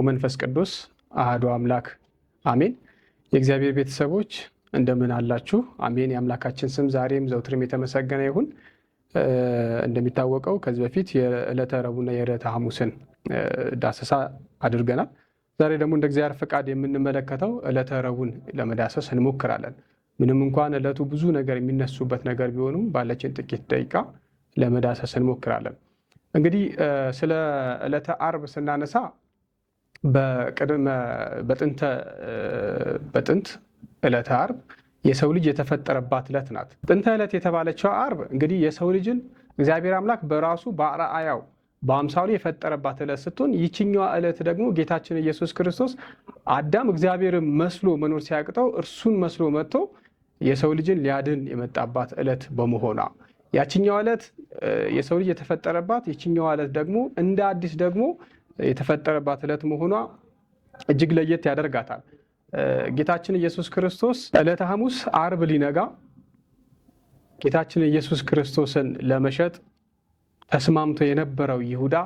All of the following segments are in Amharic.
ወመንፈስ ቅዱስ አሐዱ አምላክ አሜን። የእግዚአብሔር ቤተሰቦች እንደምን አላችሁ? አሜን። የአምላካችን ስም ዛሬም ዘውትርም የተመሰገነ ይሁን። እንደሚታወቀው ከዚህ በፊት የዕለተ ረቡዕና የዕለተ ሐሙስን ዳሰሳ አድርገናል። ዛሬ ደግሞ እንደ እግዚአብሔር ፈቃድ የምንመለከተው ዕለተ ረቡዕን ለመዳሰስ እንሞክራለን። ምንም እንኳን ዕለቱ ብዙ ነገር የሚነሱበት ነገር ቢሆኑም ባለችን ጥቂት ደቂቃ ለመዳሰስ እንሞክራለን። እንግዲህ ስለ ዕለተ ዓርብ ስናነሳ በጥንት ዕለተ ዓርብ የሰው ልጅ የተፈጠረባት ዕለት ናት። ጥንተ ዕለት የተባለችው ዓርብ እንግዲህ የሰው ልጅን እግዚአብሔር አምላክ በራሱ በአርአያው በአምሳሉ የፈጠረባት ዕለት ስትሆን ይችኛዋ ዕለት ደግሞ ጌታችን ኢየሱስ ክርስቶስ አዳም እግዚአብሔርን መስሎ መኖር ሲያቅተው እርሱን መስሎ መጥቶ የሰው ልጅን ሊያድን የመጣባት ዕለት በመሆኗ ያችኛዋ ዕለት የሰው ልጅ የተፈጠረባት፣ ይችኛዋ ዕለት ደግሞ እንደ አዲስ ደግሞ የተፈጠረባት ዕለት መሆኗ እጅግ ለየት ያደርጋታል። ጌታችን ኢየሱስ ክርስቶስ ዕለተ ሐሙስ ዓርብ ሊነጋ ጌታችን ኢየሱስ ክርስቶስን ለመሸጥ ተስማምቶ የነበረው ይሁዳ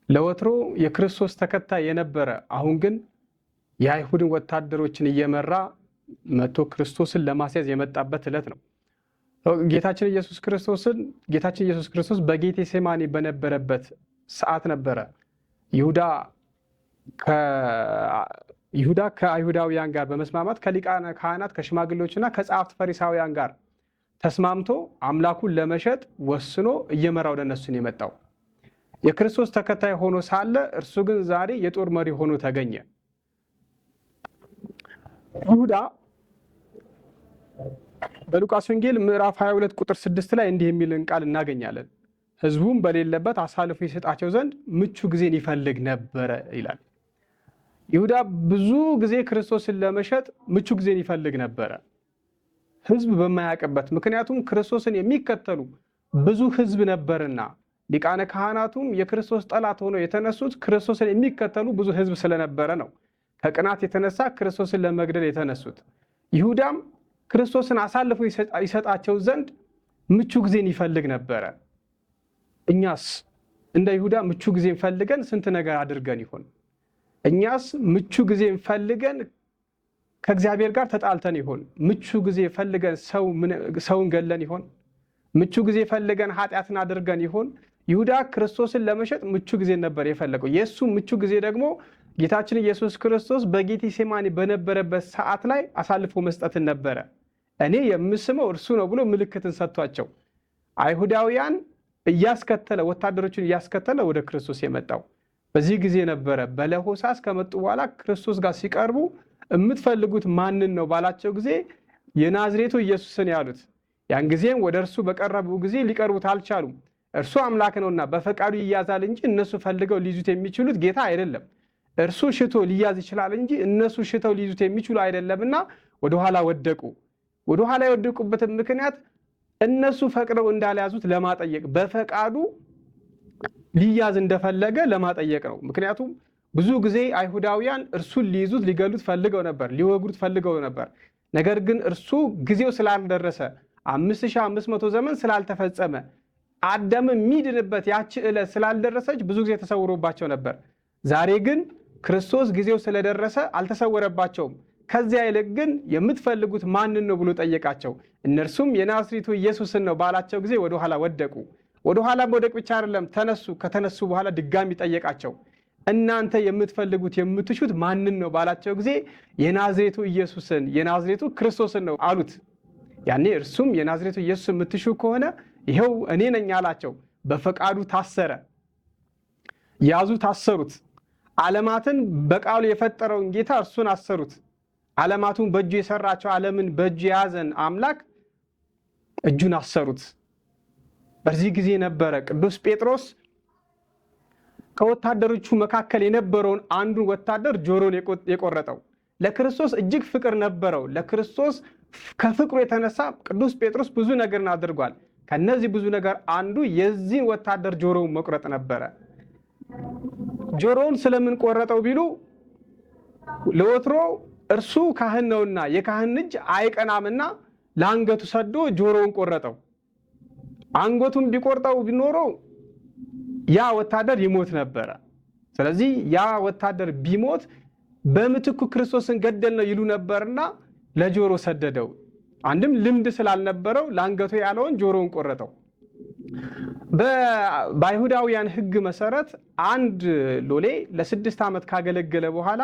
ለወትሮ የክርስቶስ ተከታይ የነበረ አሁን ግን የአይሁድን ወታደሮችን እየመራ መጥቶ ክርስቶስን ለማስያዝ የመጣበት ዕለት ነው። ጌታችን ኢየሱስ ክርስቶስ በጌቴሴማኒ በነበረበት ሰዓት ነበረ ይሁዳ ከአይሁዳውያን ጋር በመስማማት ከሊቃነ ካህናት ከሽማግሌዎችና ከጸሐፍት ፈሪሳውያን ጋር ተስማምቶ አምላኩን ለመሸጥ ወስኖ እየመራ ወደ እነሱን የመጣው የክርስቶስ ተከታይ ሆኖ ሳለ እርሱ ግን ዛሬ የጦር መሪ ሆኖ ተገኘ። ይሁዳ በሉቃስ ወንጌል ምዕራፍ 22 ቁጥር 6 ላይ እንዲህ የሚልን ቃል እናገኛለን። ሕዝቡም በሌለበት አሳልፎ ይሰጣቸው ዘንድ ምቹ ጊዜን ይፈልግ ነበረ ይላል። ይሁዳ ብዙ ጊዜ ክርስቶስን ለመሸጥ ምቹ ጊዜን ይፈልግ ነበረ፣ ሕዝብ በማያውቅበት። ምክንያቱም ክርስቶስን የሚከተሉ ብዙ ሕዝብ ነበርና ሊቃነ ካህናቱም የክርስቶስ ጠላት ሆነው የተነሱት ክርስቶስን የሚከተሉ ብዙ ሕዝብ ስለነበረ ነው። ከቅናት የተነሳ ክርስቶስን ለመግደል የተነሱት። ይሁዳም ክርስቶስን አሳልፎ ይሰጣቸው ዘንድ ምቹ ጊዜን ይፈልግ ነበረ። እኛስ እንደ ይሁዳ ምቹ ጊዜን ፈልገን ስንት ነገር አድርገን ይሆን? እኛስ ምቹ ጊዜን ፈልገን ከእግዚአብሔር ጋር ተጣልተን ይሆን? ምቹ ጊዜ ፈልገን ሰውን ገለን ይሆን? ምቹ ጊዜ ፈልገን ኃጢአትን አድርገን ይሆን? ይሁዳ ክርስቶስን ለመሸጥ ምቹ ጊዜ ነበር የፈለገው። የእሱ ምቹ ጊዜ ደግሞ ጌታችን ኢየሱስ ክርስቶስ በጌቴሴማኒ በነበረበት ሰዓት ላይ አሳልፎ መስጠትን ነበረ። እኔ የምስመው እርሱ ነው ብሎ ምልክትን ሰጥቷቸው አይሁዳውያን እያስከተለ ወታደሮችን እያስከተለ ወደ ክርስቶስ የመጣው በዚህ ጊዜ ነበረ። በለሆሳስ ከመጡ በኋላ ክርስቶስ ጋር ሲቀርቡ የምትፈልጉት ማንን ነው ባላቸው ጊዜ የናዝሬቱ ኢየሱስን ያሉት። ያን ጊዜም ወደ እርሱ በቀረቡ ጊዜ ሊቀርቡት አልቻሉም። እርሱ አምላክ ነውና በፈቃዱ ይያዛል እንጂ እነሱ ፈልገው ሊይዙት የሚችሉት ጌታ አይደለም። እርሱ ሽቶ ሊያዝ ይችላል እንጂ እነሱ ሽተው ሊይዙት የሚችሉ አይደለምና ወደኋላ ወደቁ። ወደኋላ የወደቁበትን ምክንያት እነሱ ፈቅደው እንዳልያዙት ለማጠየቅ፣ በፈቃዱ ሊያዝ እንደፈለገ ለማጠየቅ ነው። ምክንያቱም ብዙ ጊዜ አይሁዳውያን እርሱን ሊይዙት ሊገሉት ፈልገው ነበር፣ ሊወግሩት ፈልገው ነበር። ነገር ግን እርሱ ጊዜው ስላልደረሰ 5500 ዘመን ስላልተፈጸመ አዳም የሚድንበት ያቺ ዕለት ስላልደረሰች ብዙ ጊዜ ተሰውሮባቸው ነበር። ዛሬ ግን ክርስቶስ ጊዜው ስለደረሰ አልተሰወረባቸውም። ከዚያ ይልቅ ግን የምትፈልጉት ማንን ነው ብሎ ጠየቃቸው። እነርሱም የናዝሬቱ ኢየሱስን ነው ባላቸው ጊዜ ወደኋላ ወደቁ። ወደኋላ መውደቅ ብቻ አይደለም፣ ተነሱ። ከተነሱ በኋላ ድጋሚ ጠየቃቸው። እናንተ የምትፈልጉት የምትሹት ማንን ነው ባላቸው ጊዜ የናዝሬቱ ኢየሱስን፣ የናዝሬቱ ክርስቶስን ነው አሉት። ያኔ እርሱም የናዝሬቱ ኢየሱስ የምትሹ ከሆነ ይኸው እኔ ነኝ አላቸው። በፈቃዱ ታሰረ። ያዙ፣ ታሰሩት። ዓለማትን በቃሉ የፈጠረውን ጌታ እርሱን አሰሩት። ዓለማቱን በእጁ የሰራቸው ዓለምን በእጁ የያዘን አምላክ እጁን አሰሩት። በዚህ ጊዜ ነበረ ቅዱስ ጴጥሮስ ከወታደሮቹ መካከል የነበረውን አንዱን ወታደር ጆሮን የቆረጠው። ለክርስቶስ እጅግ ፍቅር ነበረው። ለክርስቶስ ከፍቅሩ የተነሳ ቅዱስ ጴጥሮስ ብዙ ነገርን አድርጓል። ከነዚህ ብዙ ነገር አንዱ የዚህን ወታደር ጆሮውን መቁረጥ ነበረ። ጆሮውን ስለምን ቆረጠው ቢሉ ለወትሮ እርሱ ካህን ነውና የካህን እጅ አይቀናምና ለአንገቱ ሰዶ ጆሮውን ቆረጠው። አንገቱን ቢቆርጠው ቢኖረው ያ ወታደር ይሞት ነበረ። ስለዚህ ያ ወታደር ቢሞት በምትኩ ክርስቶስን ገደል ነው ይሉ ነበርና ለጆሮ ሰደደው። አንድም ልምድ ስላልነበረው ለአንገቱ ያለውን ጆሮውን ቆረጠው። በአይሁዳውያን ሕግ መሰረት አንድ ሎሌ ለ6 ዓመት ካገለገለ በኋላ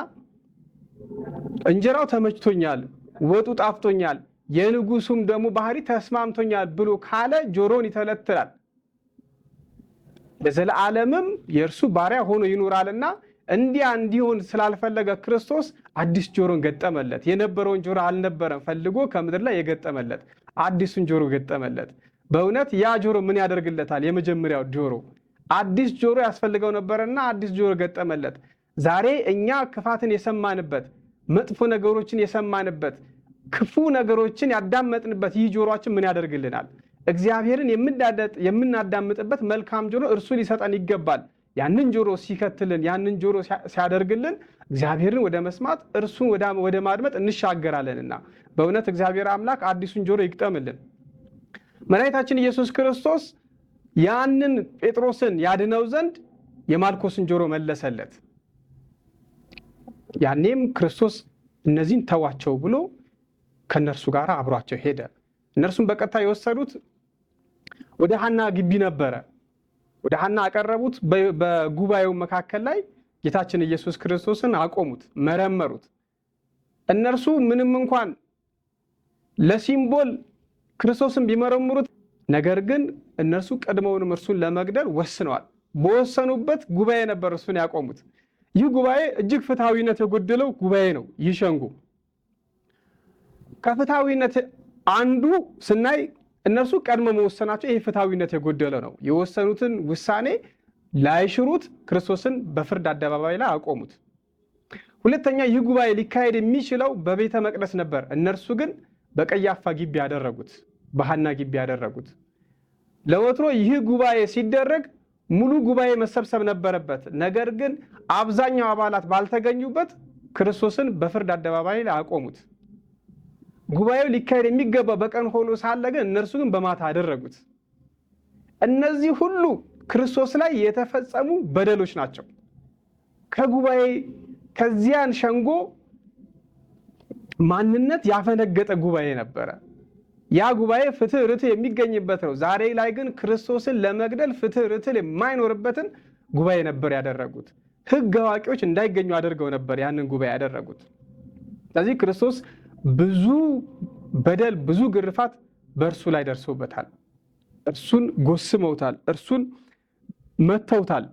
እንጀራው ተመችቶኛል፣ ወጡ ጣፍቶኛል፣ የንጉሱም ደግሞ ባህሪ ተስማምቶኛል ብሎ ካለ ጆሮን ይተለትላል፣ ለዘለዓለምም የእርሱ ባሪያ ሆኖ ይኖራልና እንዲያ እንዲሆን ስላልፈለገ ክርስቶስ አዲስ ጆሮን ገጠመለት። የነበረውን ጆሮ አልነበረም ፈልጎ ከምድር ላይ የገጠመለት አዲሱን ጆሮ ገጠመለት። በእውነት ያ ጆሮ ምን ያደርግለታል? የመጀመሪያው ጆሮ አዲስ ጆሮ ያስፈልገው ነበርና አዲስ ጆሮ ገጠመለት። ዛሬ እኛ ክፋትን የሰማንበት፣ መጥፎ ነገሮችን የሰማንበት፣ ክፉ ነገሮችን ያዳመጥንበት ይህ ጆሮአችን ምን ያደርግልናል? እግዚአብሔርን የምናዳምጥበት መልካም ጆሮ እርሱ ሊሰጠን ይገባል። ያንን ጆሮ ሲከትልን፣ ያንን ጆሮ ሲያደርግልን እግዚአብሔርን ወደ መስማት እርሱን ወደ ማድመጥ እንሻገራለንና በእውነት እግዚአብሔር አምላክ አዲሱን ጆሮ ይግጠምልን። መድኃኒታችን ኢየሱስ ክርስቶስ ያንን ጴጥሮስን ያድነው ዘንድ የማልኮስን ጆሮ መለሰለት። ያኔም ክርስቶስ እነዚህን ተዋቸው ብሎ ከነርሱ ጋር አብሯቸው ሄደ። እነርሱም በቀጥታ የወሰዱት ወደ ሐና ግቢ ነበረ። ወደ ሐና አቀረቡት። በጉባኤው መካከል ላይ ጌታችን ኢየሱስ ክርስቶስን አቆሙት፣ መረመሩት። እነርሱ ምንም እንኳን ለሲምቦል ክርስቶስን ቢመረምሩት፣ ነገር ግን እነርሱ ቀድመውንም እርሱን ለመግደል ወስነዋል። በወሰኑበት ጉባኤ ነበር እርሱን ያቆሙት። ይህ ጉባኤ እጅግ ፍትሐዊነት የጎደለው ጉባኤ ነው። ይህ ሸንጎ ከፍትሐዊነት አንዱ ስናይ እነርሱ ቀድሞ መወሰናቸው ይህ ፍትሐዊነት የጎደለ ነው። የወሰኑትን ውሳኔ ላይሽሩት ክርስቶስን በፍርድ አደባባይ ላይ አቆሙት። ሁለተኛ ይህ ጉባኤ ሊካሄድ የሚችለው በቤተ መቅደስ ነበር። እነርሱ ግን በቀያፋ ግቢ ያደረጉት፣ በሐና ግቢ ያደረጉት። ለወትሮ ይህ ጉባኤ ሲደረግ ሙሉ ጉባኤ መሰብሰብ ነበረበት። ነገር ግን አብዛኛው አባላት ባልተገኙበት ክርስቶስን በፍርድ አደባባይ ላይ አቆሙት። ጉባኤው ሊካሄድ የሚገባው በቀን ሆኖ ሳለ ግን እነርሱ ግን በማታ አደረጉት። እነዚህ ሁሉ ክርስቶስ ላይ የተፈጸሙ በደሎች ናቸው። ከጉባኤ ከዚያን ሸንጎ ማንነት ያፈነገጠ ጉባኤ ነበረ። ያ ጉባኤ ፍትህ ርትዕ የሚገኝበት ነው። ዛሬ ላይ ግን ክርስቶስን ለመግደል ፍትህ ርትዕ የማይኖርበትን ጉባኤ ነበር ያደረጉት። ሕግ አዋቂዎች እንዳይገኙ አድርገው ነበር ያንን ጉባኤ ያደረጉት። ስለዚህ ክርስቶስ ብዙ በደል፣ ብዙ ግርፋት በእርሱ ላይ ደርሶበታል። እርሱን ጎስመውታል፣ እርሱን መተውታል።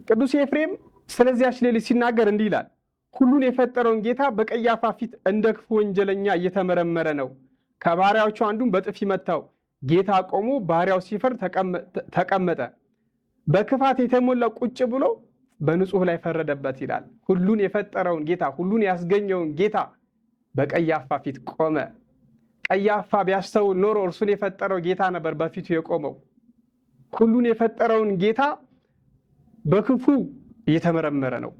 ቅዱስ ኤፍሬም ስለዚያች ሌሊት ሲናገር እንዲህ ይላል። ሁሉን የፈጠረውን ጌታ በቀያፋ ፊት እንደ ክፉ ወንጀለኛ እየተመረመረ ነው። ከባሪያዎቹ አንዱን በጥፊ መታው። ጌታ ቆሞ ባሪያው ሲፈርድ ተቀመጠ። በክፋት የተሞላ ቁጭ ብሎ በንጹሕ ላይ ፈረደበት ይላል። ሁሉን የፈጠረውን ጌታ፣ ሁሉን ያስገኘውን ጌታ በቀያፋ ፊት ቆመ። ቀያፋ ቢያስተውል ኖሮ እርሱን የፈጠረው ጌታ ነበር በፊቱ የቆመው። ሁሉን የፈጠረውን ጌታ በክፉ እየተመረመረ ነው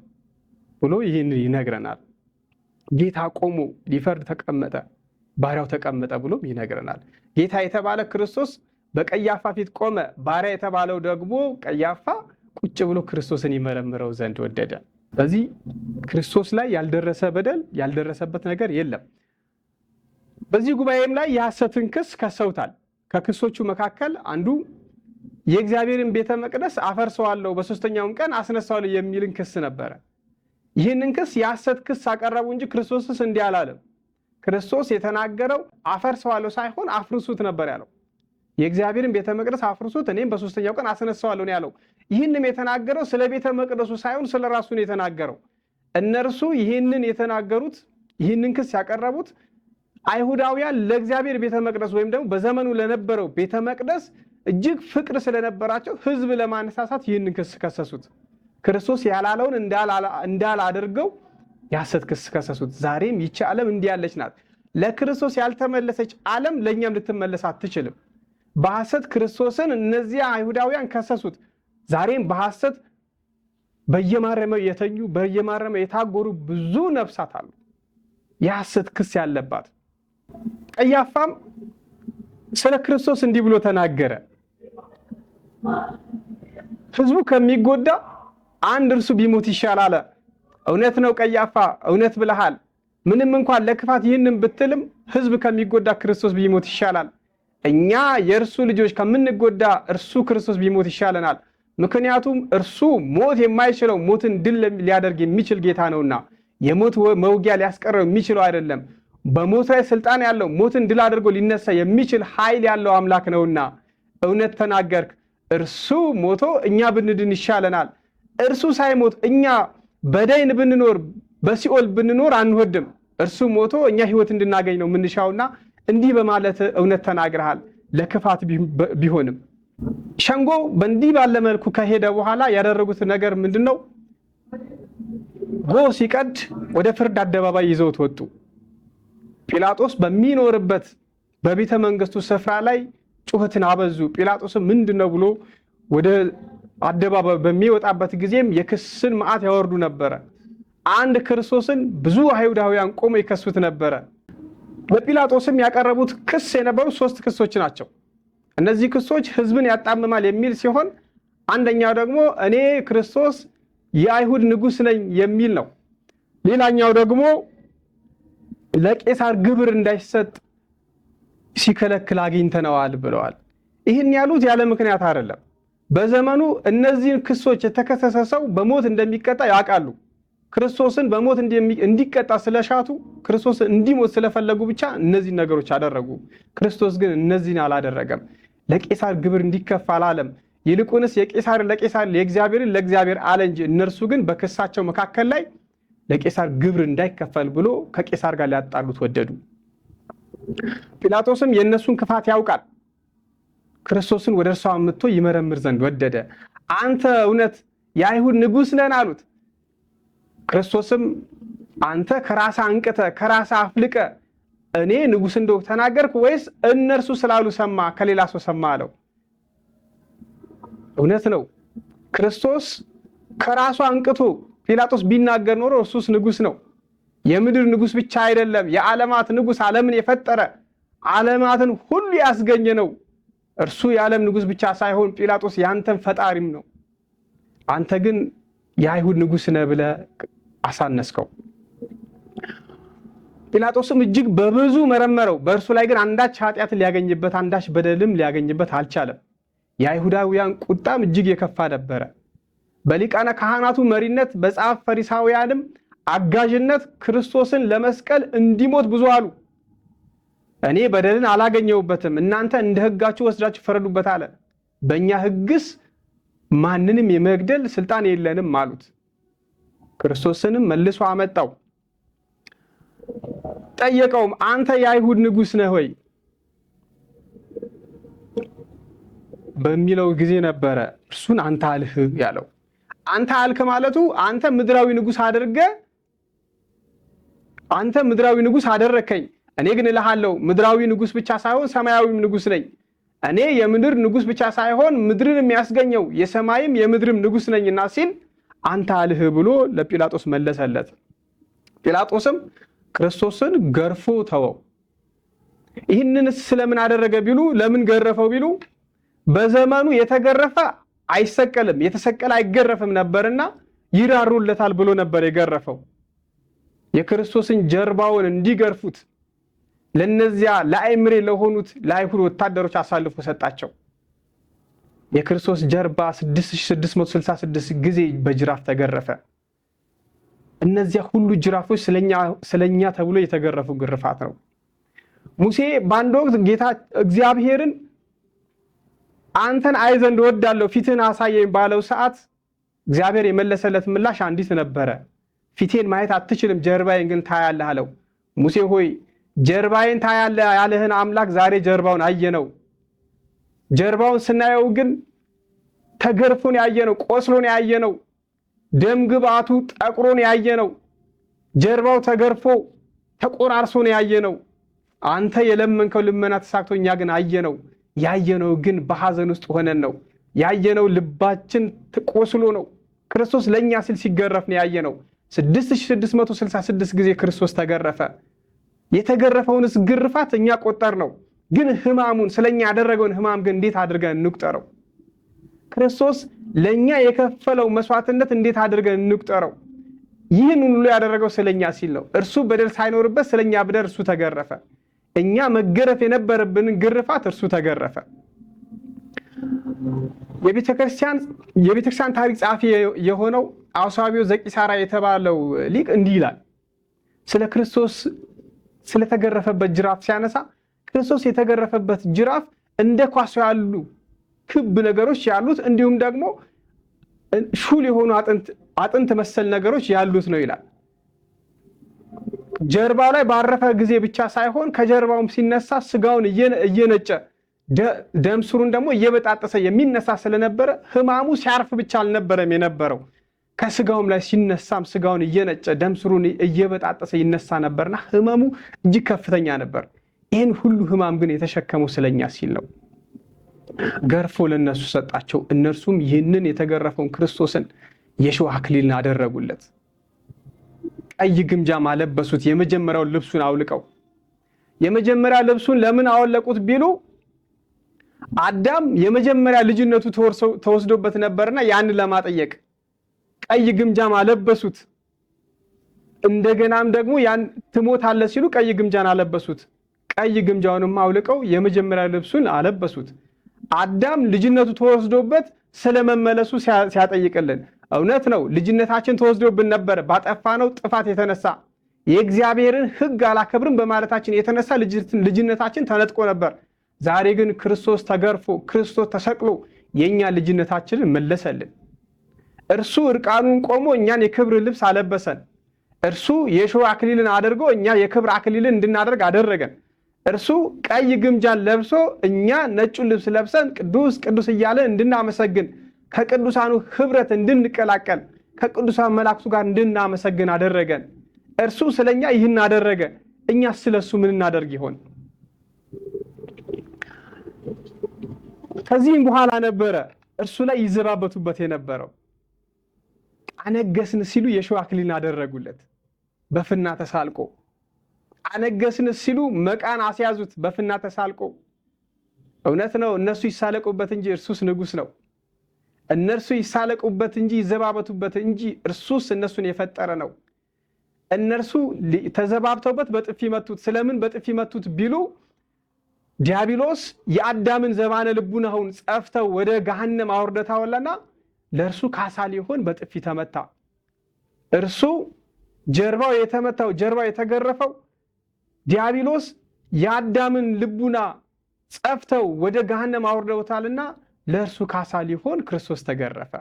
ብሎ ይህን ይነግረናል። ጌታ ቆሞ ሊፈርድ ተቀመጠ፣ ባሪያው ተቀመጠ ብሎም ይነግረናል። ጌታ የተባለ ክርስቶስ በቀያፋ ፊት ቆመ። ባሪያ የተባለው ደግሞ ቀያፋ ቁጭ ብሎ ክርስቶስን ይመረምረው ዘንድ ወደደ። ስለዚህ ክርስቶስ ላይ ያልደረሰ በደል ያልደረሰበት ነገር የለም። በዚህ ጉባኤም ላይ የሐሰትን ክስ ከሰውታል። ከክሶቹ መካከል አንዱ የእግዚአብሔርን ቤተ መቅደስ አፈርሰዋለሁ በሶስተኛውም ቀን አስነሳዋለሁ የሚልን ክስ ነበረ። ይህንን ክስ የሐሰት ክስ አቀረቡ እንጂ ክርስቶስስ እንዲህ አላለም። ክርስቶስ የተናገረው አፈርሰዋለሁ ሳይሆን አፍርሱት ነበር ያለው። የእግዚአብሔርን ቤተ መቅደስ አፍርሱት እኔም በሶስተኛው ቀን አስነሳዋለሁ ነው ያለው። ይህንም የተናገረው ስለ ቤተ መቅደሱ ሳይሆን ስለ ራሱ ነው የተናገረው። እነርሱ ይህንን የተናገሩት፣ ይህንን ክስ ያቀረቡት አይሁዳውያን ለእግዚአብሔር ቤተ መቅደስ ወይም ደግሞ በዘመኑ ለነበረው ቤተ መቅደስ እጅግ ፍቅር ስለነበራቸው ሕዝብ ለማነሳሳት ይህንን ክስ ከሰሱት። ክርስቶስ ያላለውን እንዳል አድርገው የሐሰት ክስ ከሰሱት። ዛሬም ይቺ ዓለም እንዲህ ያለች ናት። ለክርስቶስ ያልተመለሰች ዓለም ለእኛም ልትመለስ አትችልም። በሐሰት ክርስቶስን እነዚያ አይሁዳውያን ከሰሱት። ዛሬም በሐሰት በየማረሚያው የተኙ በየማረሚያው የታጎሩ ብዙ ነፍሳት አሉ፣ የሐሰት ክስ ያለባት። ቀያፋም ስለ ክርስቶስ እንዲህ ብሎ ተናገረ። ሕዝቡ ከሚጎዳ አንድ እርሱ ቢሞት ይሻላል። እውነት ነው ቀያፋ፣ እውነት ብለሃል። ምንም እንኳን ለክፋት ይህንን ብትልም ህዝብ ከሚጎዳ ክርስቶስ ቢሞት ይሻላል። እኛ የእርሱ ልጆች ከምንጎዳ እርሱ ክርስቶስ ቢሞት ይሻለናል። ምክንያቱም እርሱ ሞት የማይችለው ሞትን ድል ሊያደርግ የሚችል ጌታ ነውና፣ የሞት መውጊያ ሊያስቀረው የሚችለው አይደለም። በሞት ላይ ስልጣን ያለው ሞትን ድል አድርጎ ሊነሳ የሚችል ኃይል ያለው አምላክ ነውና እውነት ተናገርክ። እርሱ ሞቶ እኛ ብንድን ይሻለናል። እርሱ ሳይሞት እኛ በደይን ብንኖር በሲኦል ብንኖር አንወድም። እርሱ ሞቶ እኛ ህይወት እንድናገኝ ነው የምንሻውና እንዲህ በማለት እውነት ተናግረሃል፣ ለክፋት ቢሆንም። ሸንጎ በእንዲህ ባለ መልኩ ከሄደ በኋላ ያደረጉት ነገር ምንድነው? ጎህ ሲቀድ ወደ ፍርድ አደባባይ ይዘውት ወጡ። ጲላጦስ በሚኖርበት በቤተ መንግስቱ ስፍራ ላይ ጩኸትን አበዙ። ጲላጦስም ምንድነው ብሎ ወደ አደባባይ በሚወጣበት ጊዜም የክስን መዓት ያወርዱ ነበረ። አንድ ክርስቶስን ብዙ አይሁዳውያን ቆመው ይከሱት ነበረ። ለጲላጦስም ያቀረቡት ክስ የነበሩ 3 ክሶች ናቸው። እነዚህ ክሶች ህዝብን ያጣምማል የሚል ሲሆን፣ አንደኛው ደግሞ እኔ ክርስቶስ የአይሁድ ንጉሥ ነኝ የሚል ነው። ሌላኛው ደግሞ ለቄሳር ግብር እንዳይሰጥ ሲከለክል አግኝተነዋል ብለዋል። ይህን ያሉት ያለ ምክንያት አይደለም። በዘመኑ እነዚህን ክሶች የተከሰሰ ሰው በሞት እንደሚቀጣ ያውቃሉ። ክርስቶስን በሞት እንዲቀጣ ስለሻቱ፣ ክርስቶስ እንዲሞት ስለፈለጉ ብቻ እነዚህ ነገሮች አደረጉ። ክርስቶስ ግን እነዚህን አላደረገም። ለቄሳር ግብር እንዲከፋ አላለም። ይልቁንስ የቄሳር ለቄሳር የእግዚአብሔርን ለእግዚአብሔር አለ እንጂ። እነርሱ ግን በክሳቸው መካከል ላይ ለቄሳር ግብር እንዳይከፈል ብሎ ከቄሳር ጋር ሊያጣሉት ወደዱ። ጲላጦስም የእነሱን ክፋት ያውቃል። ክርስቶስን ወደ እርሱ አምጥቶ ይመረምር ዘንድ ወደደ። አንተ እውነት የአይሁድ ንጉሥ ነን አሉት። ክርስቶስም አንተ ከራሳ አንቅተ ከራሳ አፍልቀ እኔ ንጉሥ እንደው ተናገርኩ ወይስ እነርሱ ስላሉ ሰማ ከሌላ ሰው ሰማ አለው። እውነት ነው። ክርስቶስ ከራሱ አንቅቶ ጲላጦስ ቢናገር ኖሮ እርሱስ ንጉሥ ነው። የምድር ንጉሥ ብቻ አይደለም፣ የዓለማት ንጉሥ፣ ዓለምን የፈጠረ ዓለማትን ሁሉ ያስገኘ ነው። እርሱ የዓለም ንጉሥ ብቻ ሳይሆን ጲላጦስ ያንተን ፈጣሪም ነው። አንተ ግን የአይሁድ ንጉሥ ነህ ብለህ አሳነስከው። ጲላጦስም እጅግ በብዙ መረመረው። በእርሱ ላይ ግን አንዳች ኃጢአትን ሊያገኝበት አንዳች በደልም ሊያገኝበት አልቻለም። የአይሁዳውያን ቁጣም እጅግ የከፋ ነበረ። በሊቃነ ካህናቱ መሪነት በጸሐፍት ፈሪሳውያንም አጋዥነት ክርስቶስን ለመስቀል እንዲሞት ብዙ አሉ። እኔ በደልን አላገኘሁበትም፣ እናንተ እንደ ሕጋችሁ ወስዳችሁ ፈረዱበት አለ። በእኛ ሕግስ ማንንም የመግደል ስልጣን የለንም አሉት። ክርስቶስንም መልሶ አመጣው፣ ጠየቀውም፣ አንተ የአይሁድ ንጉሥ ነህ ወይ በሚለው ጊዜ ነበረ እርሱን አንተ አልህ ያለው። አንተ አልክ ማለቱ አንተ ምድራዊ ንጉሥ አደረከኝ። እኔ ግን እልሃለሁ ምድራዊ ንጉሥ ብቻ ሳይሆን ሰማያዊም ንጉሥ ነኝ። እኔ የምድር ንጉሥ ብቻ ሳይሆን ምድርን የሚያስገኘው የሰማይም የምድርም ንጉሥ ነኝና ሲል አንተ አልህ ብሎ ለጲላጦስ መለሰለት። ጲላጦስም ክርስቶስን ገርፎ ተወው። ይህንን ስለምን አደረገ ቢሉ፣ ለምን ገረፈው ቢሉ፣ በዘመኑ የተገረፈ አይሰቀልም የተሰቀለ አይገረፍም ነበርና ይራሩለታል ብሎ ነበር የገረፈው። የክርስቶስን ጀርባውን እንዲገርፉት ለነዚያ ለአይምሬ ለሆኑት ለአይሁድ ወታደሮች አሳልፎ ሰጣቸው። የክርስቶስ ጀርባ 6666 ጊዜ በጅራፍ ተገረፈ። እነዚያ ሁሉ ጅራፎች ስለኛ ተብሎ የተገረፉ ግርፋት ነው። ሙሴ በአንድ ወቅት ጌታ እግዚአብሔርን አንተን አይ ዘንድ እወዳለሁ ፊትህን አሳየኝ ባለው ሰዓት እግዚአብሔር የመለሰለት ምላሽ አንዲት ነበረ። ፊቴን ማየት አትችልም፣ ጀርባዬን ግን ታያለህ አለው። ሙሴ ሆይ ጀርባዬን ታያለህ ያለህን አምላክ ዛሬ ጀርባውን አየነው። ጀርባውን ስናየው ግን ተገርፎን ያየነው፣ ቆስሎን ያየነው፣ ደም ግባቱ ጠቁሮን ያየነው፣ ጀርባው ተገርፎ ተቆራርሶን ያየነው። አንተ የለመንከው ልመና ተሳክቶ እኛ ግን አየነው። ያየነው ግን በሐዘን ውስጥ ሆነን ነው። ያየነው ልባችን ቆስሎ ነው። ክርስቶስ ለኛ ሲል ሲገረፍ ነው ያየነው። 6666 ጊዜ ክርስቶስ ተገረፈ። የተገረፈውንስ ግርፋት እኛ ቆጠር ነው። ግን ህማሙን ስለኛ ያደረገውን ህማም ግን እንዴት አድርገን እንቁጠረው? ክርስቶስ ለኛ የከፈለው መስዋዕትነት እንዴት አድርገን እንቁጠረው? ይህን ሁሉ ያደረገው ስለኛ ሲል ነው። እርሱ በደል ሳይኖርበት ስለኛ በደል እርሱ ተገረፈ። እኛ መገረፍ የነበረብንን ግርፋት እርሱ ተገረፈ። የቤተክርስቲያን ታሪክ ጸሐፊ የሆነው አውሳቢዮ ዘቂሳራ የተባለው ሊቅ እንዲህ ይላል። ስለ ክርስቶስ ስለተገረፈበት ጅራፍ ሲያነሳ ክርስቶስ የተገረፈበት ጅራፍ እንደ ኳስ ያሉ ክብ ነገሮች ያሉት እንዲሁም ደግሞ ሹል የሆኑ አጥንት መሰል ነገሮች ያሉት ነው ይላል። ጀርባው ላይ ባረፈ ጊዜ ብቻ ሳይሆን ከጀርባውም ሲነሳ ስጋውን እየነጨ ደም ስሩን ደግሞ እየበጣጠሰ የሚነሳ ስለነበረ ሕማሙ ሲያርፍ ብቻ አልነበረም የነበረው፣ ከስጋውም ላይ ሲነሳም ስጋውን እየነጨ ደም ስሩን እየበጣጠሰ ይነሳ ነበርና ሕመሙ እጅግ ከፍተኛ ነበር። ይህን ሁሉ ሕማም ግን የተሸከመው ስለኛ ሲል ነው። ገርፎ ለነሱ ሰጣቸው። እነርሱም ይህንን የተገረፈውን ክርስቶስን የሾህ አክሊልን አደረጉለት። ቀይ ግምጃም አለበሱት። የመጀመሪያውን ልብሱን አውልቀው የመጀመሪያ ልብሱን ለምን አወለቁት ቢሉ አዳም የመጀመሪያ ልጅነቱ ተወስዶበት ነበርና ያንን ለማጠየቅ ቀይ ግምጃም አለበሱት። እንደገናም ደግሞ ያን ትሞታለህ ሲሉ ቀይ ግምጃን አለበሱት። ቀይ ግምጃውንም አውልቀው የመጀመሪያ ልብሱን አለበሱት። አዳም ልጅነቱ ተወስዶበት ስለመመለሱ ሲያጠይቅልን እውነት ነው፣ ልጅነታችን ተወስዶብን ነበር። ባጠፋነው ጥፋት የተነሳ የእግዚአብሔርን ሕግ አላከብርም በማለታችን የተነሳ ልጅነታችን ተነጥቆ ነበር። ዛሬ ግን ክርስቶስ ተገርፎ ክርስቶስ ተሰቅሎ የኛ ልጅነታችንን መለሰልን። እርሱ እርቃኑን ቆሞ እኛን የክብር ልብስ አለበሰን። እርሱ የሾህ አክሊልን አድርጎ እኛ የክብር አክሊልን እንድናደርግ አደረገን። እርሱ ቀይ ግምጃን ለብሶ እኛ ነጩን ልብስ ለብሰን ቅዱስ ቅዱስ እያለን እንድናመሰግን ከቅዱሳኑ ህብረት እንድንቀላቀል ከቅዱሳን መላእክቱ ጋር እንድናመሰግን አደረገን። እርሱ ስለኛ ይህን አደረገ። እኛ ስለሱ ምን እናደርግ ይሆን? ከዚህም በኋላ ነበረ እርሱ ላይ ይዘባበቱበት የነበረው። አነገስን ሲሉ የሾህ አክሊልን አደረጉለት በፍና ተሳልቆ። አነገስን ሲሉ መቃን አስያዙት በፍና ተሳልቆ። እውነት ነው፣ እነሱ ይሳለቁበት እንጂ እርሱስ ንጉስ ነው። እነርሱ ይሳለቁበት እንጂ ይዘባበቱበት እንጂ እርሱስ እነሱን የፈጠረ ነው። እነርሱ ተዘባብተውበት በጥፊ መቱት። ስለምን በጥፊ መቱት ቢሉ ዲያብሎስ የአዳምን ዘባነ ልቡናውን ጸፍተው ወደ ገሃነም አውርደታውና ለእርሱ ካሳ ሊሆን በጥፊ ተመታ። እርሱ ጀርባው የተመታው ጀርባው የተገረፈው ዲያብሎስ የአዳምን ልቡና ጸፍተው ወደ ገሃነም አውርደውታልና ለእርሱ ካሳ ሊሆን ክርስቶስ ተገረፈ።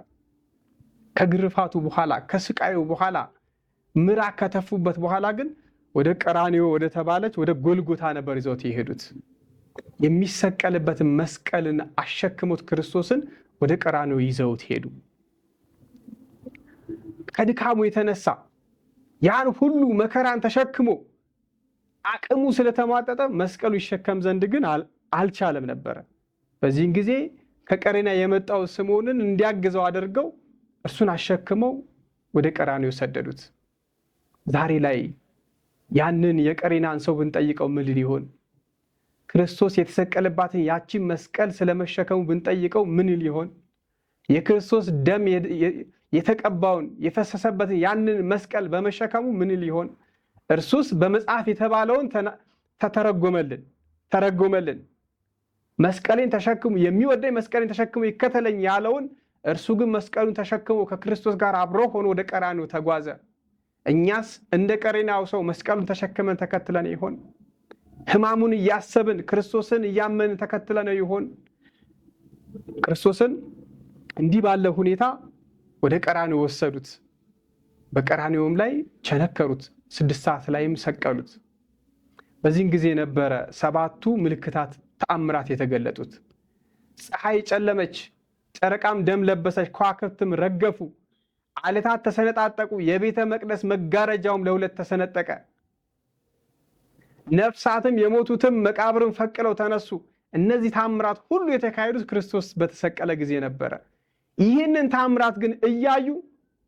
ከግርፋቱ በኋላ ከስቃዩ በኋላ ምራቅ ከተፉበት በኋላ ግን ወደ ቀራንዮ ወደ ተባለች ወደ ጎልጎታ ነበር ይዘውት የሄዱት። የሚሰቀልበትን መስቀልን አሸክሞት ክርስቶስን ወደ ቀራንዮ ይዘውት ሄዱ። ከድካሙ የተነሳ ያን ሁሉ መከራን ተሸክሞ አቅሙ ስለተሟጠጠ መስቀሉ ይሸከም ዘንድ ግን አልቻለም ነበረ። በዚህን ጊዜ ከቀሬና የመጣው ስምዖንን እንዲያግዘው አድርገው እርሱን አሸክመው ወደ ቀራንዮ ሰደዱት። ዛሬ ላይ ያንን የቀሬናን ሰው ብንጠይቀው ምን ሊሆን? ክርስቶስ የተሰቀለባትን ያቺን መስቀል ስለመሸከሙ ብንጠይቀው ምን ሊሆን? የክርስቶስ ደም የተቀባውን የፈሰሰበትን ያንን መስቀል በመሸከሙ ምን ሊሆን? እርሱስ በመጽሐፍ የተባለውን ተረጎመልን። መስቀሌን ተሸክሙ፣ የሚወደኝ መስቀሌን ተሸክሙ ይከተለኝ ያለውን እርሱ ግን መስቀሉን ተሸክሞ ከክርስቶስ ጋር አብሮ ሆኖ ወደ ቀራንዮ ተጓዘ። እኛስ እንደ ቀሬናው ሰው መስቀሉን ተሸክመን ተከትለን ይሆን? ሕማሙን እያሰብን ክርስቶስን እያመንን ተከትለን ይሆን? ክርስቶስን እንዲህ ባለ ሁኔታ ወደ ቀራንዮ ወሰዱት። በቀራንዮም ላይ ቸነከሩት። 6 ሰዓት ላይም ሰቀሉት። በዚህን ጊዜ ነበረ 7ቱ ምልክታት ተአምራት የተገለጡት። ፀሐይ ጨለመች፣ ጨረቃም ደም ለበሰች፣ ከዋክብትም ረገፉ፣ ዓለታት ተሰነጣጠቁ፣ የቤተ መቅደስ መጋረጃውም ለ2 ተሰነጠቀ። ነፍሳትም የሞቱትም መቃብርን ፈቅለው ተነሱ። እነዚህ ታምራት ሁሉ የተካሄዱት ክርስቶስ በተሰቀለ ጊዜ ነበረ። ይህንን ታምራት ግን እያዩ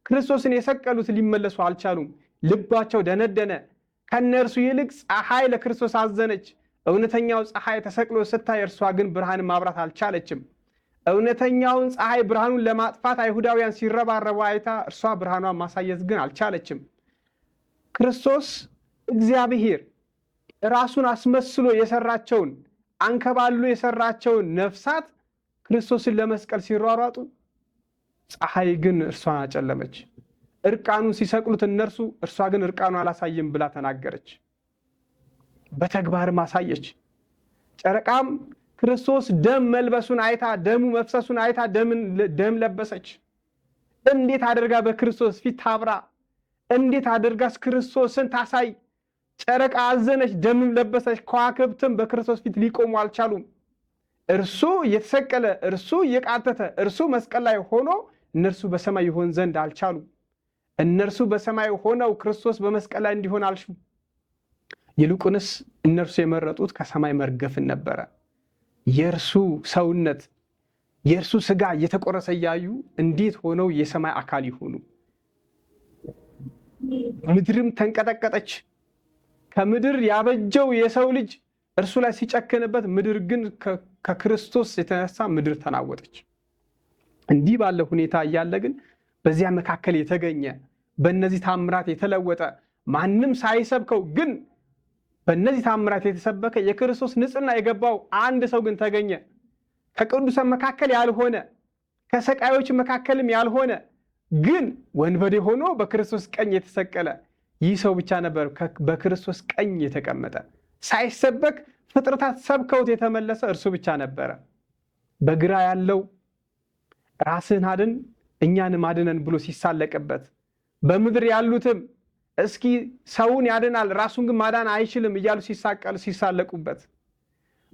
ክርስቶስን የሰቀሉት ሊመለሱ አልቻሉም። ልባቸው ደነደነ። ከነርሱ ይልቅ ፀሐይ ለክርስቶስ አዘነች። እውነተኛው ፀሐይ ተሰቅሎ ስታይ እርሷ ግን ብርሃን ማብራት አልቻለችም። እውነተኛውን ፀሐይ ብርሃኑን ለማጥፋት አይሁዳውያን ሲረባረቡ አይታ እርሷ ብርሃኗን ማሳየት ግን አልቻለችም። ክርስቶስ እግዚአብሔር ራሱን አስመስሎ የሰራቸውን አንከባሎ የሰራቸውን ነፍሳት ክርስቶስን ለመስቀል ሲሯሯጡ ፀሐይ ግን እርሷን አጨለመች። እርቃኑን ሲሰቅሉት እነርሱ እርሷ ግን እርቃኑ አላሳይም ብላ ተናገረች። በተግባርም አሳየች። ጨረቃም ክርስቶስ ደም መልበሱን አይታ ደሙ መፍሰሱን አይታ ደም ለበሰች። እንዴት አድርጋ በክርስቶስ ፊት ታብራ? እንዴት አድርጋስ ክርስቶስን ታሳይ? ጨረቃ አዘነች፣ ደምም ለበሰች። ከዋክብትም በክርስቶስ ፊት ሊቆሙ አልቻሉም። እርሱ እየተሰቀለ እርሱ እየቃተተ እርሱ መስቀል ላይ ሆኖ እነርሱ በሰማይ ይሆን ዘንድ አልቻሉም። እነርሱ በሰማይ ሆነው ክርስቶስ በመስቀል ላይ እንዲሆን አልሹም። ይልቁንስ እነርሱ የመረጡት ከሰማይ መርገፍን ነበረ። የእርሱ ሰውነት የእርሱ ስጋ እየተቆረሰ እያዩ እንዴት ሆነው የሰማይ አካል ይሆኑ? ምድርም ተንቀጠቀጠች። ከምድር ያበጀው የሰው ልጅ እርሱ ላይ ሲጨክንበት፣ ምድር ግን ከክርስቶስ የተነሳ ምድር ተናወጠች። እንዲህ ባለ ሁኔታ እያለ ግን በዚያ መካከል የተገኘ በእነዚህ ታምራት የተለወጠ ማንም ሳይሰብከው ግን በእነዚህ ታምራት የተሰበከ የክርስቶስ ንጽሕና የገባው አንድ ሰው ግን ተገኘ። ከቅዱሳን መካከል ያልሆነ ከሰቃዮች መካከልም ያልሆነ ግን ወንበዴ ሆኖ በክርስቶስ ቀኝ የተሰቀለ ይህ ሰው ብቻ ነበር በክርስቶስ ቀኝ የተቀመጠ። ሳይሰበክ ፍጥረታት ሰብከውት የተመለሰ እርሱ ብቻ ነበረ። በግራ ያለው ራስህን አድን እኛንም አድነን ብሎ ሲሳለቅበት፣ በምድር ያሉትም እስኪ ሰውን ያድናል ራሱን ግን ማዳን አይችልም እያሉ ሲሳለቁበት፣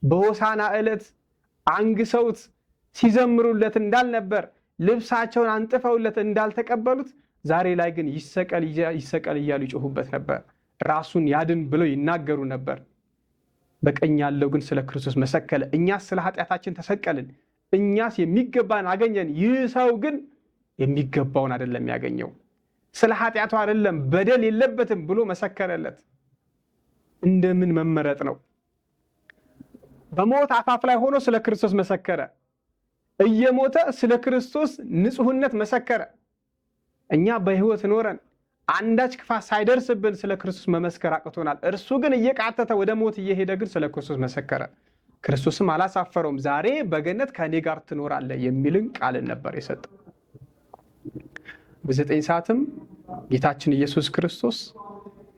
በሆሳና ዕለት አንግሰውት ሲዘምሩለት እንዳልነበር፣ ልብሳቸውን አንጥፈውለት እንዳልተቀበሉት፣ ዛሬ ላይ ግን ይሰቀል ይሰቀል እያሉ ይጮሁበት ነበር። ራሱን ያድን ብለው ይናገሩ ነበር። በቀኝ ያለው ግን ስለ ክርስቶስ መሰከለ። እኛስ ስለ ኃጢአታችን ተሰቀልን፣ እኛስ የሚገባን አገኘን። ይህ ሰው ግን የሚገባውን አይደለም ያገኘው፣ ስለ ኃጢአቱ አይደለም በደል የለበትም ብሎ መሰከረለት። እንደምን መመረጥ ነው! በሞት አፋፍ ላይ ሆኖ ስለ ክርስቶስ መሰከረ። እየሞተ ስለ ክርስቶስ ንጹሕነት መሰከረ። እኛ በሕይወት ኖረን አንዳች ክፋት ሳይደርስብን ስለ ክርስቶስ መመስከር አቅቶናል። እርሱ ግን እየቃተተ ወደ ሞት እየሄደ ግን ስለ ክርስቶስ መሰከረ። ክርስቶስም አላሳፈረውም። ዛሬ በገነት ከእኔ ጋር ትኖራለህ የሚልን ቃልን ነበር የሰጠው። በ9 ሰዓትም ጌታችን ኢየሱስ ክርስቶስ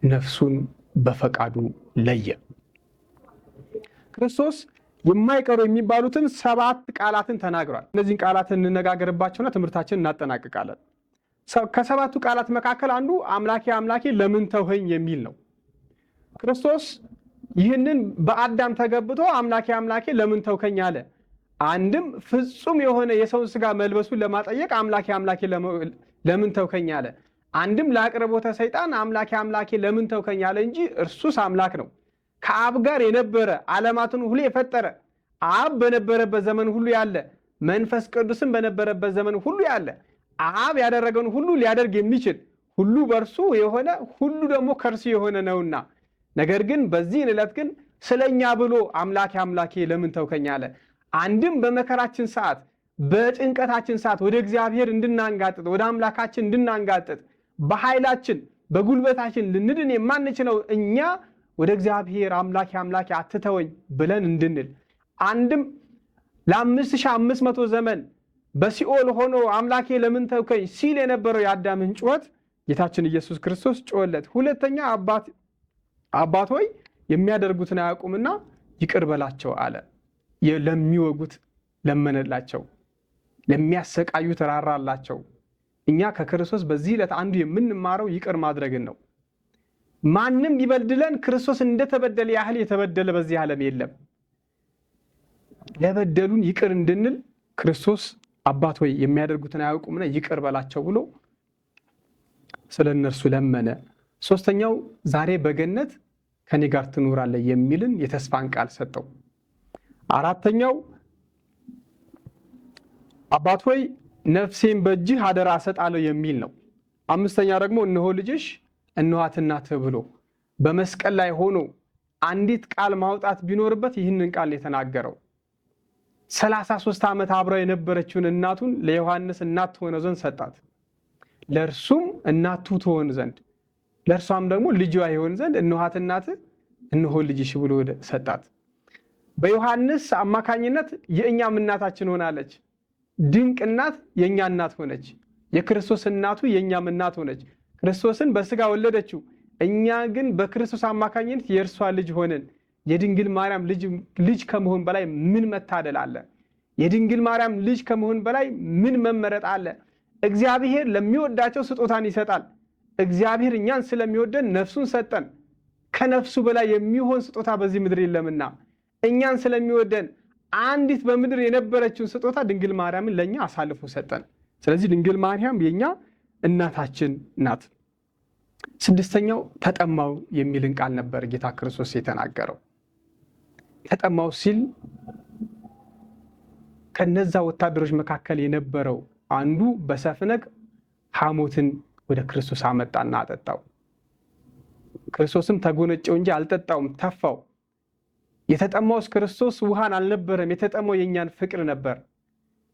ነፍሱን በፈቃዱ ለየ። ክርስቶስ የማይቀሩ የሚባሉትን 7 ቃላትን ተናግሯል። እነዚህን ቃላትን እንነጋገርባቸውና ትምህርታችንን እናጠናቅቃለን። ከ7ቱ ቃላት መካከል አንዱ አምላኬ አምላኬ ለምን ተውኸኝ የሚል ነው። ክርስቶስ ይህንን በአዳም ተገብቶ አምላኬ አምላኬ ለምን ተውከኝ አለ። አንድም ፍጹም የሆነ የሰውን ስጋ መልበሱን ለማጠየቅ አምላኬ አምላኬ ለምን ተውከኝ አለ። አንድም ለአቅርቦተ ሰይጣን አምላኬ አምላኬ ለምን ተውከኝ አለ እንጂ እርሱስ አምላክ ነው። ከአብ ጋር የነበረ ዓለማትን ሁሉ የፈጠረ አብ በነበረበት ዘመን ሁሉ ያለ መንፈስ ቅዱስን በነበረበት ዘመን ሁሉ ያለ አብ ያደረገውን ሁሉ ሊያደርግ የሚችል ሁሉ በእርሱ የሆነ ሁሉ ደግሞ ከእርሱ የሆነ ነውና፣ ነገር ግን በዚህ ዕለት ግን ስለኛ ብሎ አምላኬ አምላኬ ለምን ተውከኝ አለ። አንድም በመከራችን ሰዓት በጭንቀታችን ሰዓት ወደ እግዚአብሔር እንድናንጋጥጥ ወደ አምላካችን እንድናንጋጥጥ በኃይላችን በጉልበታችን ልንድን የማንችለው እኛ ወደ እግዚአብሔር አምላኬ አምላኬ አትተወኝ ብለን እንድንል፣ አንድም ለ5500 ዘመን በሲኦል ሆኖ አምላኬ ለምን ተውከኝ ሲል የነበረው የአዳምን ጩኸት ጌታችን ኢየሱስ ክርስቶስ ጮኸለት። ሁለተኛ አባት ሆይ የሚያደርጉትን አያውቁምና ይቅር በላቸው አለ። ለሚወጉት ለመነላቸው፣ ለሚያሰቃዩት ራራላቸው። እኛ ከክርስቶስ በዚህ ዕለት አንዱ የምንማረው ይቅር ማድረግን ነው። ማንም ቢበድለን ክርስቶስ እንደተበደለ ያህል የተበደለ በዚህ ዓለም የለም። ለበደሉን ይቅር እንድንል ክርስቶስ አባት ሆይ የሚያደርጉትን አያውቁምና ይቅር በላቸው ብሎ ስለ እነርሱ ለመነ። ሶስተኛው ዛሬ በገነት ከኔ ጋር ትኖራለህ የሚልን የተስፋን ቃል ሰጠው። አራተኛው አባት ሆይ ነፍሴን በእጅህ አደራ እሰጣለሁ የሚል ነው። አምስተኛ ደግሞ እነሆ ልጅሽ እነኋት እናትህ ብሎ በመስቀል ላይ ሆኖ አንዲት ቃል ማውጣት ቢኖርበት ይህንን ቃል የተናገረው። 33 ዓመት አብራው የነበረችውን እናቱን ለዮሐንስ እናት ትሆነው ዘንድ ሰጣት። ለእርሱም እናቱ ትሆን ዘንድ ለእርሷም ደግሞ ልጇ ይሆን ዘንድ እነኋት እናትህ እነሆ ልጅሽ ብሎ ሰጣት። በዮሐንስ አማካኝነት የእኛም እናታችን ሆናለች። ድንቅ እናት የእኛ እናት ሆነች። የክርስቶስ እናቱ የእኛም እናት ሆነች። ክርስቶስን በስጋ ወለደችው። እኛ ግን በክርስቶስ አማካኝነት የእርሷ ልጅ ሆንን። የድንግል ማርያም ልጅ ከመሆን በላይ ምን መታደል አለ? የድንግል ማርያም ልጅ ከመሆን በላይ ምን መመረጥ አለ? እግዚአብሔር ለሚወዳቸው ስጦታን ይሰጣል። እግዚአብሔር እኛን ስለሚወደን ነፍሱን ሰጠን። ከነፍሱ በላይ የሚሆን ስጦታ በዚህ ምድር የለምና እኛን ስለሚወደን አንዲት በምድር የነበረችውን ስጦታ ድንግል ማርያምን ለእኛ አሳልፎ ሰጠን። ስለዚህ ድንግል ማርያም የእኛ እናታችን ናት። ስድስተኛው ተጠማው የሚልን ቃል ነበር ጌታ ክርስቶስ የተናገረው። ተጠማው ሲል ከነዛ ወታደሮች መካከል የነበረው አንዱ በሰፍነግ ሐሞትን ወደ ክርስቶስ አመጣና አጠጣው። ክርስቶስም ተጎነጨው እንጂ አልጠጣውም፣ ተፋው። የተጠማውስ ክርስቶስ ውሃን አልነበረም፣ የተጠማው የእኛን ፍቅር ነበር።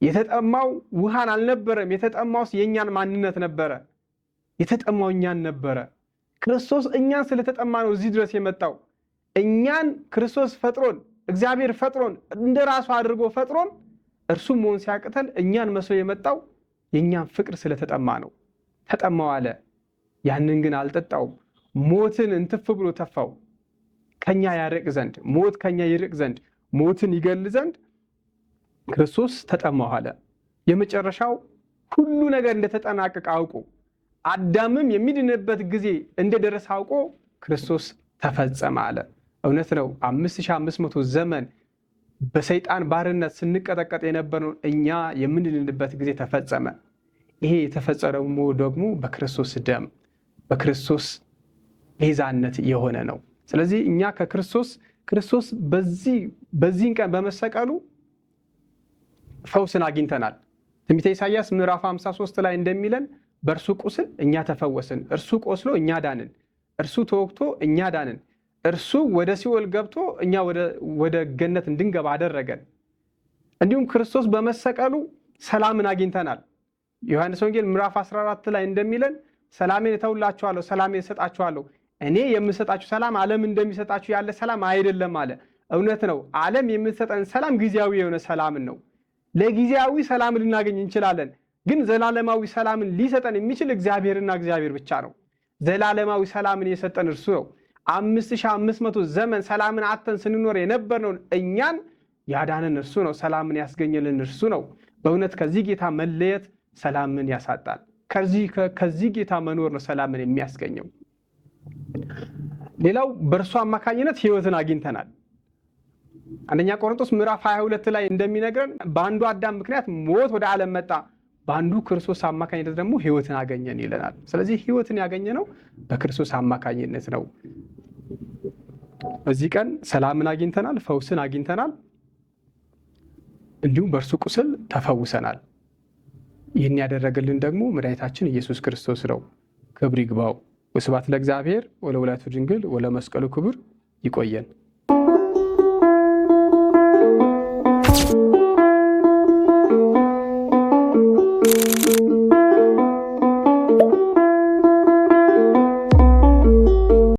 የተጠማው ውሃን አልነበረም፣ የተጠማውስ የእኛን ማንነት ነበረ። የተጠማው እኛን ነበረ። ክርስቶስ እኛን ስለተጠማ ነው እዚህ ድረስ የመጣው። እኛን ክርስቶስ ፈጥሮን፣ እግዚአብሔር ፈጥሮን፣ እንደ ራሱ አድርጎ ፈጥሮን እርሱም መሆን ሲያቅተን እኛን መስሎ የመጣው የእኛን ፍቅር ስለተጠማ ነው። ተጠማው አለ። ያንን ግን አልጠጣውም። ሞትን እንትፍ ብሎ ተፋው። ከኛ ያርቅ ዘንድ፣ ሞት ከኛ ይርቅ ዘንድ፣ ሞትን ይገል ዘንድ ክርስቶስ ተጠማው አለ። የመጨረሻው ሁሉ ነገር እንደተጠናቀቀ አውቆ አዳምም የሚድንበት ጊዜ እንደደረሰ አውቆ ክርስቶስ ተፈጸመ አለ። እውነት ነው። 5500 ዘመን በሰይጣን ባርነት ስንቀጠቀጥ የነበረውን እኛ የምንድንበት ጊዜ ተፈጸመ። ይሄ የተፈጸመው ደግሞ በክርስቶስ ደም፣ በክርስቶስ ቤዛነት የሆነ ነው። ስለዚህ እኛ ክርስቶስ በዚህን ቀን በመሰቀሉ ፈውስን አግኝተናል። ትንቢተ ኢሳይያስ ምዕራፍ 53 ላይ እንደሚለን በእርሱ ቁስል እኛ ተፈወስን፣ እርሱ ቆስሎ እኛ ዳንን፣ እርሱ ተወግቶ እኛ ዳንን፣ እርሱ ወደ ሲኦል ገብቶ እኛ ወደ ገነት እንድንገባ አደረገን። እንዲሁም ክርስቶስ በመሰቀሉ ሰላምን አግኝተናል። ዮሐንስ ወንጌል ምዕራፍ 14 ላይ እንደሚለን ሰላሜን እተውላችኋለሁ፣ ሰላሜን እሰጣችኋለሁ፣ እኔ የምሰጣችሁ ሰላም ዓለም እንደሚሰጣችሁ ያለ ሰላም አይደለም አለ። እውነት ነው። ዓለም የምትሰጠን ሰላም ጊዜያዊ የሆነ ሰላምን ነው። ለጊዜያዊ ሰላም ልናገኝ እንችላለን፣ ግን ዘላለማዊ ሰላምን ሊሰጠን የሚችል እግዚአብሔርና እግዚአብሔር ብቻ ነው። ዘላለማዊ ሰላምን የሰጠን እርሱ ነው። 5500 ዘመን ሰላምን አጥተን ስንኖር የነበርነውን እኛን ያዳነን እርሱ ነው። ሰላምን ያስገኘልን እርሱ ነው። በእውነት ከዚህ ጌታ መለየት ሰላምን ያሳጣል። ከዚህ ጌታ መኖር ነው ሰላምን የሚያስገኘው። ሌላው በእርሱ አማካኝነት ሕይወትን አግኝተናል። አንደኛ ቆሮንቶስ ምዕራፍ 22 ላይ እንደሚነግረን በአንዱ አዳም ምክንያት ሞት ወደ ዓለም መጣ፣ በአንዱ ክርስቶስ አማካኝነት ደግሞ ሕይወትን አገኘን ይለናል። ስለዚህ ሕይወትን ያገኘነው በክርስቶስ አማካኝነት ነው። በዚህ ቀን ሰላምን አግኝተናል፣ ፈውስን አግኝተናል፣ እንዲሁም በእርሱ ቁስል ተፈውሰናል። ይህን ያደረገልን ደግሞ መድኃኒታችን ኢየሱስ ክርስቶስ ነው። ክብር ይግባው። ወስብሐት ለእግዚአብሔር ወለወላዲቱ ድንግል ወለመስቀሉ ክቡር። ይቆየን።